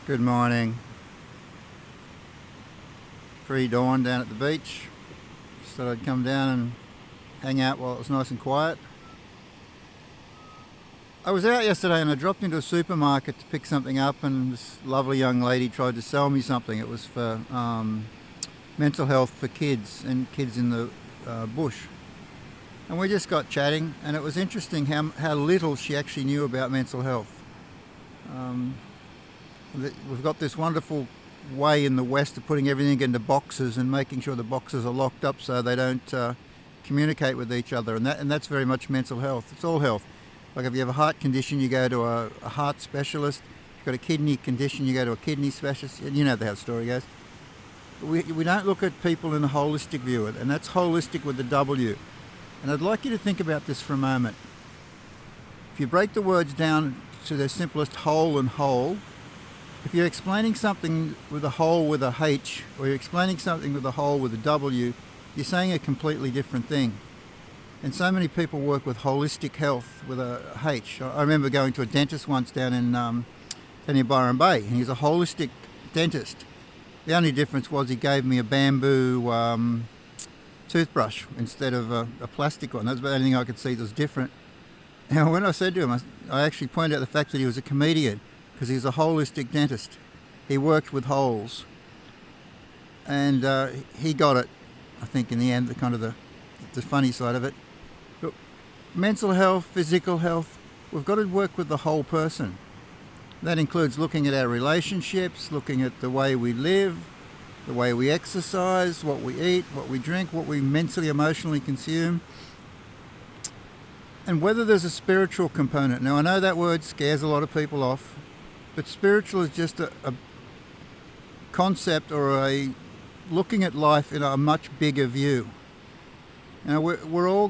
Good morning. Pre-dawn down at the beach. Just thought I'd come down and hang out while it was nice and quiet. I was out yesterday and I dropped into a supermarket to pick something up, and this lovely young lady tried to sell me something. It was for mental health for kids and kids in the bush. And we just got chatting, and it was interesting how little she actually knew about mental health. We've got this wonderful way in the West of putting everything into boxes and making sure the boxes are locked up so they don't communicate with each other, and that's very much mental health. It's all health. Like if you have a heart condition, you go to a heart specialist. If you've got a kidney condition, you go to a kidney specialist. You know how the story goes. We don't look at people in a holistic view, and that's holistic with the W. And I'd like you to think about this for a moment. If you break the words down to their simplest, whole and whole, if you're explaining something with a whole with a H, or you're explaining something with a whole with a W, you're saying a completely different thing. And so many people work with holistic health with a H. I remember going to a dentist once down in Byron Bay, and he's a holistic dentist. The only difference was he gave me a bamboo toothbrush instead of a plastic one. That's the only thing I could see that was different. And when I said to him, I actually pointed out the fact that he was a comedian, because he's a holistic dentist. He worked with holes, and he got it, I think, in the end, the funny side of it. But mental health, physical health, we've got to work with the whole person. That includes looking at our relationships, looking at the way we live, the way we exercise, what we eat, what we drink, what we mentally, emotionally consume, and whether there's a spiritual component. Now, I know that word scares a lot of people off, but spiritual is just a concept, or a looking at life in a much bigger view. Now, we're all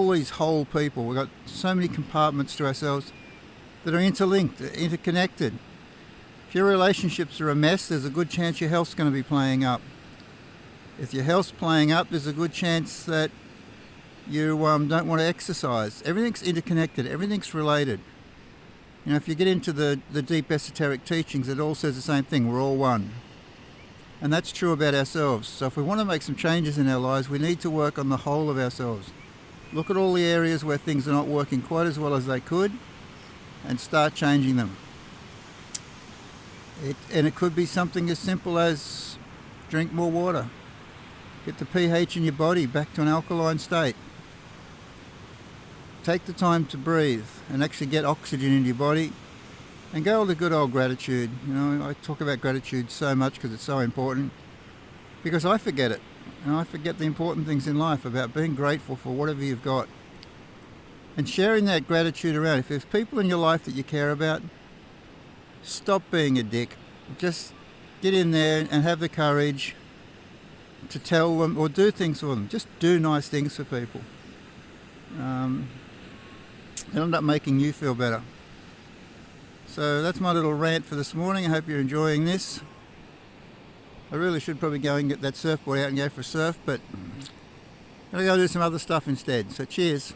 these whole people. We've got so many compartments to ourselves that are interlinked, interconnected. If your relationships are a mess, there's a good chance your health's going to be playing up. If your health's playing up, there's a good chance that you don't want to exercise. Everything's interconnected. Everything's related. You know, if you get into the deep esoteric teachings, it all says the same thing. We're all one. And that's true about ourselves. So if we want to make some changes in our lives, we need to work on the whole of ourselves. Look at all the areas where things are not working quite as well as they could, and start changing them. It could be something as simple as drink more water. Get the pH in your body back to an alkaline state. Take the time to breathe and actually get oxygen into your body, and go with the good old gratitude. You know, I talk about gratitude so much because it's so important, because I forget it. And I forget the important things in life about being grateful for whatever you've got, and sharing that gratitude around. If there's people in your life that you care about, stop being a dick. Just get in there and have the courage to tell them or do things for them. Just do nice things for people. It'll end up making you feel better. So that's my little rant for this morning. I hope you're enjoying this. I really should probably go and get that surfboard out and go for a surf, but I'm going to go do some other stuff instead. So cheers.